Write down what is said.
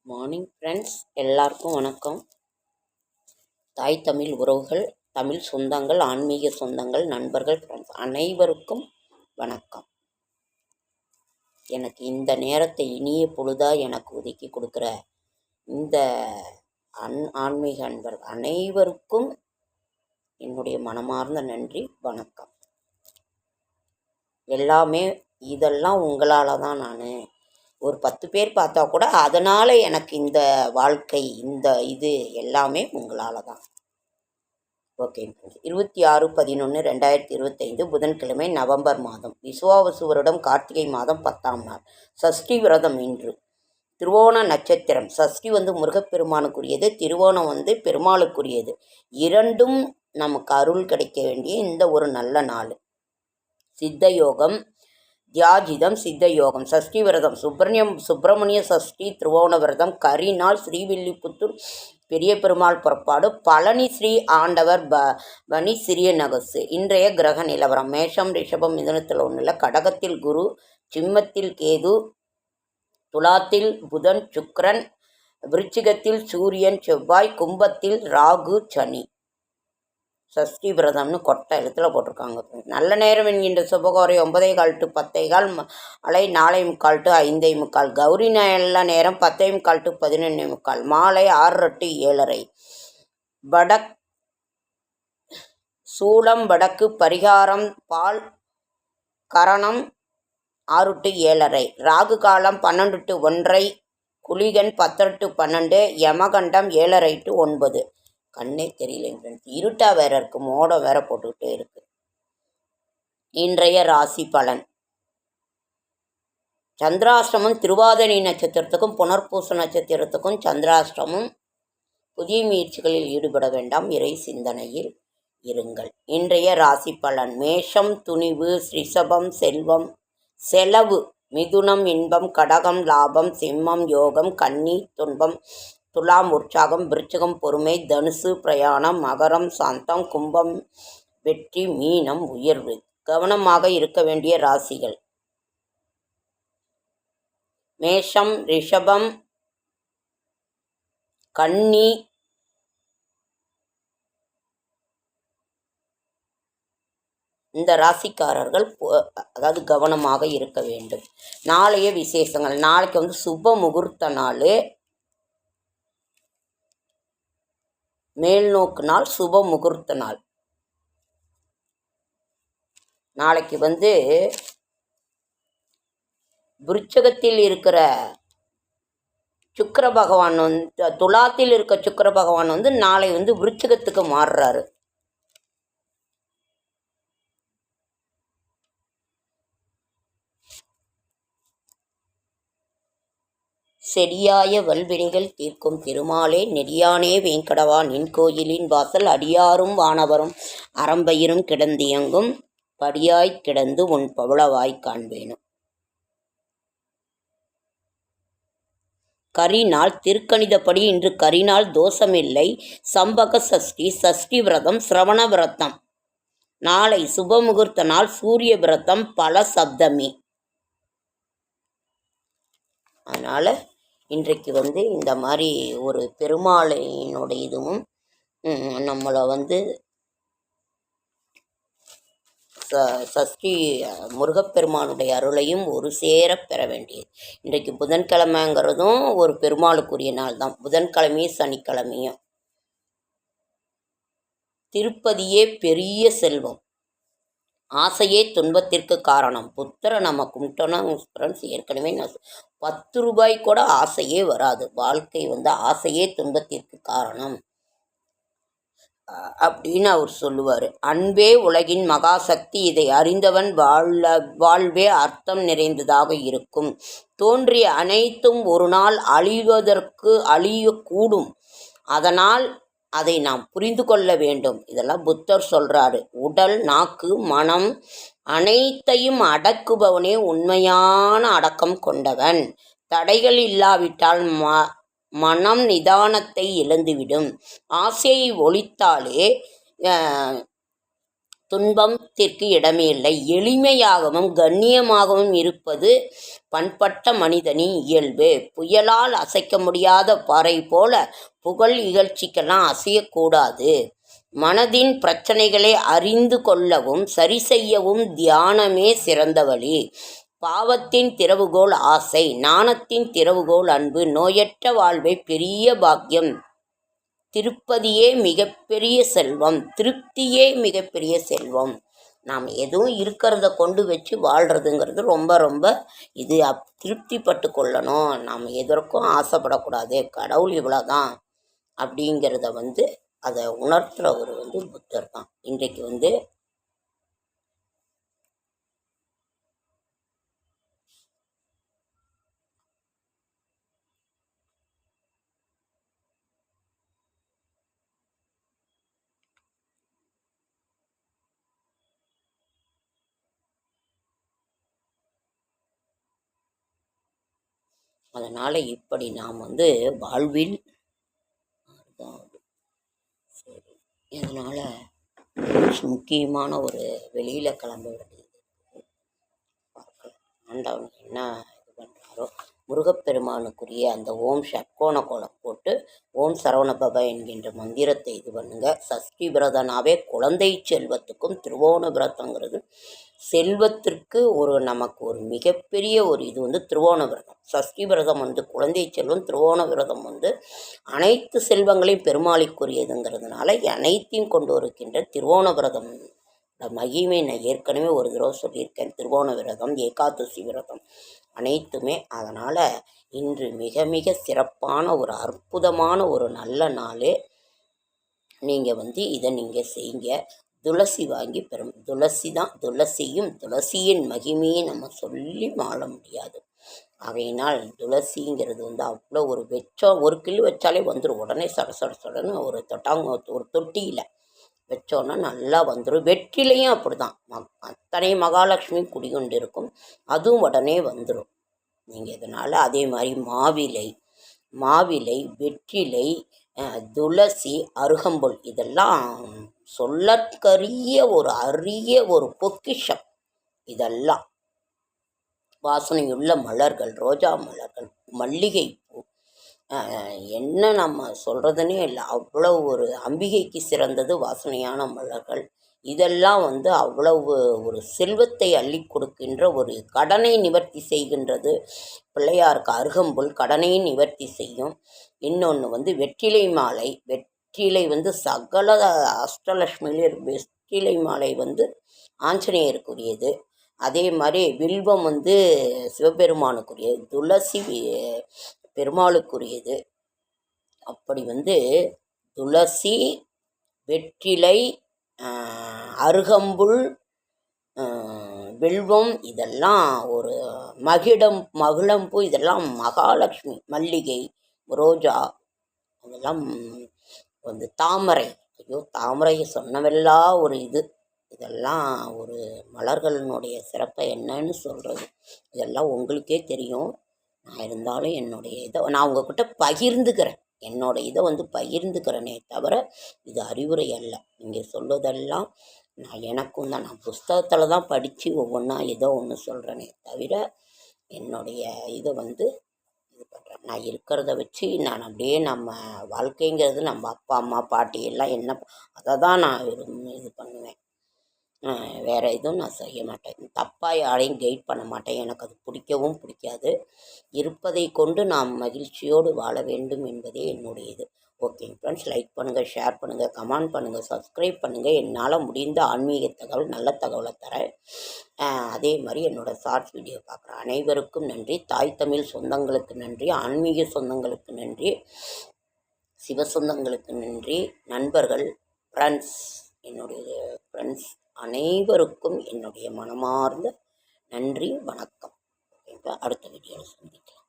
Morning friends, எல்லாருக்கும் வணக்கம். தாய் தமிழ் உறவுகள், தமிழ் சொந்தங்கள், ஆன்மீக சொந்தங்கள், நண்பர்கள், ஃப்ரெண்ட்ஸ் அனைவருக்கும் வணக்கம். எனக்கு இந்த நேரத்தை இனிய பொழுதாக எனக்கு ஒதுக்கி கொடுக்குற இந்த ஆன்மீக அன்பர்கள் அனைவருக்கும் என்னுடைய மனமார்ந்த நன்றி, வணக்கம். எல்லாமே இதெல்லாம் உங்களால் தான். நான் ஒரு 10 பேர் பார்த்தா கூட அதனால் எனக்கு இந்த வாழ்க்கை, இந்த இது எல்லாமே உங்களால் தான். ஓகே, 26/11/2025 புதன்கிழமை, நவம்பர் மாதம், விசுவாவசு வருடம், கார்த்திகை மாதம் 10ஆம் நாள், சஷ்டி விரதம். இன்று திருவோண நட்சத்திரம். சஷ்டி முருகப்பெருமானுக்குரியது, திருவோணம் பெருமாளுக்குரியது. இரண்டும் நமக்கு அருள் கிடைக்க வேண்டிய இந்த ஒரு நல்ல நாள். சித்த யோகம், தியாஜிதம், சித்த யோகம். சஷ்டி விரதம் சுப்பிரமணிய சஷ்டி, திருவோண விரதம், கரிநாள், ஸ்ரீவில்லிபுத்தூர் பெரிய பெருமாள் புறப்பாடு, பழனி ஸ்ரீ ஆண்டவர் பணி, சிறிய நகசு. இன்றைய கிரக நிலவரம்: மேஷம், ரிஷபம், மிதுனத்தில் ஒன்றில், கடகத்தில் குரு, சிம்மத்தில் கேது, துலாத்தில் புதன் சுக்கிரன், விருச்சிகத்தில் சூரியன் செவ்வாய், கும்பத்தில் ராகு சனி. சஷ்டி விரதம்னு கொட்டை எழுத்தில் போட்டிருக்காங்க. நல்ல நேரம் என்கின்ற சுபகோரை 9:15 to 10:15, மாலை 4:45 to 5:45, கௌரி நல்ல நேரம் 10:45 to 11:45, மாலை 6 to 7:30. சூலம் வடக்கு, பரிகாரம் பால், கரணம் 6 to 7:30, ராகு காலம் 12 to 1:30, குளிகன் 10 to 12, யமகண்டம் 7:30 to 9. கண்ணே தெரியலைங்க ஃப்ரெண்ட்ஸ், இருட்டாக வேற இருக்கு, மோடம் வேற போட்டுக்கிட்டே இருக்கு. இன்றைய ராசி பலன்: சந்திராஷ்டமம் திருவாதிரை நட்சத்திரத்துக்கும் புனர்பூச நட்சத்திரத்துக்கும் சந்திராஷ்டமம். புதிய முயற்சிகளில் ஈடுபட வேண்டாம், இறை சிந்தனையில் இருங்கள். இன்றைய ராசி பலன்: மேஷம் துணிவு, ரிஷபம் செல்வம் செலவு, மிதுனம் இன்பம், கடகம் லாபம், சிம்மம் யோகம், கன்னி துன்பம், துலாம் உற்சாகம், விருச்சிகம் பொறுமை, தனுசு பிரயாணம், மகரம் சாந்தம், கும்பம் வெற்றி, மீனம் உயர்வு. கவனமாக இருக்க வேண்டிய ராசிகள்: மேஷம், ரிஷபம், கன்னி, இந்த ராசிக்காரர்கள் அதாவது கவனமாக இருக்க வேண்டும். நாளைய விசேஷங்கள்: நாளைக்கு சுப முகூர்த்த நாள், மேல்நோக்கு நாள், சுப முகூர்த்த நாள். நாளைக்கு விருச்சகத்தில் இருக்கிற சுக்கிர பகவான் துலாத்தில் இருக்க சுக்கிர பகவான் நாளை விருச்சகத்துக்கு மாறுறாரு. செடியாய வல்வினைகள் தீர்க்கும் திருமாலே, நெடியானே வேங்கடவா, நின் கோயிலின் வாசல் அடியாரும் வானவரும் அறம்பயிரும் கிடந்தியங்கும், படியாய்க் கிடந்து உன் பவளவாய் காண்பேனும். கரிநாள் திருக்கணிதப்படி இன்று கரிநாள் தோஷமில்லை. சம்பக சஷ்டி, சஷ்டி விரதம், சிரவண விரதம். நாளை சுபமுகூர்த்த நாள், சூரிய விரதம், பல சப்தமி. அதனால் இன்றைக்கு இந்த மாதிரி ஒரு பெருமாளினுடைய இதுவும் நம்மளை சஷ்டி முருகப்பெருமானுடைய அருளையும் ஒரு சேர பெற வேண்டியது. இன்றைக்கு புதன்கிழமைங்கிறதும் ஒரு பெருமாளுக்குரிய நாள் தான். புதன்கிழமையும் சனிக்கிழமையும். திருப்பதியே பெரிய செல்வம், ஆசையே துன்பத்திற்கு காரணம். புத்தரை நம்ம கும்பிட்டோன்னா ஃப்ரெண்ட்ஸ், ஏற்கனவே நான் 10 ரூபாய் கூட ஆசையே வராது. வாழ்க்கை ஆசையே துன்பத்திற்கு காரணம் அப்படின்னு அவர் சொல்லுவார். அன்பே உலகின் மகாசக்தி, இதை அறிந்தவன் வாழ்வே அர்த்தம் நிறைந்ததாக இருக்கும். தோன்றிய அனைத்தும் ஒரு நாள் அழியக்கூடும். அதனால் அதை நாம் புரிந்து கொள்ள வேண்டும். இதெல்லாம் புத்தர் சொல்றாரு. உடல், நாக்கு, மனம் அனைத்தையும் அடக்குபவனே உண்மையான அடக்கம் கொண்டவன். தடைகள் இல்லாவிட்டால் மனம் நிதானத்தை இழந்துவிடும். ஆசையை ஒழித்தாலே துன்பத்திற்கு இடமே இல்லை. எளிமையாகவும் கண்ணியமாகவும் இருப்பது பண்பட்ட மனிதனின் இயல்பு. புயலால் அசைக்க முடியாத பாறை போல புகழ் இகழ்ச்சிக்கெல்லாம் அசையக்கூடாது. மனதின் பிரச்சனைகளை அறிந்து கொள்ளவும் சரி செய்யவும் தியானமே சிறந்த வழி. பாவத்தின் திறவுகோல் ஆசை, நாணத்தின் திறவுகோல் அன்பு. நோயற்ற வாழ்வே பெரிய பாக்கியம். திருப்தியே மிகப்பெரிய செல்வம். திருப்தியே மிகப்பெரிய செல்வம். நாம் எதுவும் இருக்கிறத கொண்டு வச்சு வாழ்கிறதுங்கிறது ரொம்ப ரொம்ப இது திருப்திப்பட்டு கொள்ளணும். நாம் எதற்கும் ஆசைப்படக்கூடாது. கடவுள் இவ்வளோதான் அப்படிங்கிறத அதை உணர்த்துறவர் புத்தர் தான். இன்றைக்கு அதனால் இப்படி நாம் வாழ்வில் சரி, இதனால் முக்கியமான ஒரு வெளியில் கிளம்ப வேண்டியது பார்க்கலாம். ஆண்டவன் என்ன இது பண்ணுறாரோ. முருகப்பெருமானுக்குரிய அந்த ஓம் ஷட்கோண கோலம் போட்டு ஓம் சரவணபவ என்கின்ற மந்திரத்தை இது பண்ணுங்க. சஷ்டி விரதனாவே குழந்தை செல்வத்துக்கும் திருவோண விரதங்கிறது செல்வத்திற்கு நமக்கு ஒரு மிகப்பெரிய ஒரு இது திருவோண விரதம். சஷ்டி விரதம் குழந்தை செல்வம், திருவோண விரதம் அனைத்து செல்வங்களையும் பெருமாளிக்குரியதுங்கிறதுனால அனைத்தையும் கொண்டு வருகின்ற திருவோண விரதம் மகிமை நான் ஏற்கனவே ஒரு தடவை சொல்லியிருக்கேன். திருவோண விரதம், ஏகாதசி விரதம் அனைத்துமே. அதனால் இன்று மிக மிக சிறப்பான ஒரு அற்புதமான ஒரு நல்ல நாள். நீங்கள் இதை நீங்கள் செய்யுங்க. துளசி வாங்கி துளசி தான். துளசியின் மகிமையை நம்ம சொல்லி மாள முடியாது. ஆகையினால் துளசிங்கிறது அவ்வளோ ஒரு ஒரு கிலோ வச்சாலே வந்துடும். உடனே சடன்னு ஒரு தொட்டியில் வச்சோன்னா நல்லா வந்துடும். வெற்றிலையும் அப்படி தான். அத்தனை மகாலட்சுமி குடிகொண்டு இருக்கும். அதுவும் உடனே வந்துடும். நீங்கள் இதனால் அதே மாதிரி மாவிலை, வெற்றிலை, துளசி, அருகம்புல் இதெல்லாம் சொல்லற்கரிய ஒரு அரிய ஒரு பொக்கிஷம். இதெல்லாம் வாசனையுள்ள மலர்கள், ரோஜா மலர்கள், மல்லிகைப்பூ, என்ன நம்ம சொல்கிறதுனே இல்லை. அவ்வளோ ஒரு அம்பிகைக்கு சிறந்தது வாசனையான மலர்கள். இதெல்லாம் அவ்வளவு ஒரு செல்வத்தை அள்ளி கொடுக்கின்ற ஒரு கடனை நிவர்த்தி செய்கின்றது. பிள்ளையாருக்கு அருகம்புல் கடனை நிவர்த்தி செய்யும். இன்னொன்று வெற்றிலை மாலை. வெற்றிலை சகல அஷ்டலட்சுமியிலே வெற்றிலை மாலை ஆஞ்சநேயருக்குரியது. அதே மாதிரி வில்வம் சிவபெருமானுக்குரியது. துளசி பெருமாளுக்குரியது. அப்படி துளசி, வெற்றிலை, அருகம்புல், வில்வம் இதெல்லாம் ஒரு மகிழம்பூ இதெல்லாம் மகாலட்சுமி. மல்லிகை, ரோஜா அதெல்லாம் தாமரை. ஐயோ, தாமரையை சொன்னவெல்லாம் ஒரு இதெல்லாம் ஒரு மலர்களினுடைய சிறப்பை என்னன்னு சொல்கிறது. இதெல்லாம் உங்களுக்கே தெரியும். நான் இருந்தாலும் என்னுடைய நான் உங்கள்கிட்ட பகிர்ந்துக்கிறேன். இதை பகிர்ந்துக்கிறேனே தவிர இது அறிவுரை அல்ல. நீங்கள் சொல்வதெல்லாம் எனக்கும் தான். நான் புஸ்தகத்தில் தான் படித்து ஒவ்வொன்றா ஏதோ ஒன்று சொல்கிறேனே தவிர என்னுடைய இதை இது பண்ணுறேன். நான் இருக்கிறத வச்சு நான் அப்படியே நம்ம வாழ்க்கைங்கிறது நம்ம அப்பா அம்மா பாட்டி எல்லாம் என்ன அதை தான் நான் இது பண்ணுவேன். வேறு எதுவும் நான் செய்ய மாட்டேன். தப்பாக யாரையும் கைட் பண்ண மாட்டேன். எனக்கு அது பிடிக்கவும் பிடிக்காது. இருப்பதை கொண்டு நாம் மகிழ்ச்சியோடு வாழ வேண்டும் என்பதே என்னுடைய இது. ஓகேங்க ஃப்ரெண்ட்ஸ், லைக் பண்ணுங்கள், ஷேர் பண்ணுங்கள், கமெண்ட் பண்ணுங்கள், சப்ஸ்கிரைப் பண்ணுங்கள். என்னால் முடிந்த ஆன்மீக தகவல், நல்ல தகவலை தரேன். அதே மாதிரி என்னோடய ஷார்ட்ஸ் வீடியோ பார்க்குற அனைவருக்கும் நன்றி. தாய் தமிழ் சொந்தங்களுக்கு நன்றி, ஆன்மீக சொந்தங்களுக்கு நன்றி, சிவ சொந்தங்களுக்கு நன்றி, நண்பர்கள், ஃப்ரெண்ட்ஸ், என்னுடைய ஃப்ரெண்ட்ஸ் அனைவருக்கும் என்னுடைய மனமார்ந்த நன்றி, வணக்கம். அடுத்த வீடியோவில் சந்திக்கலாம்.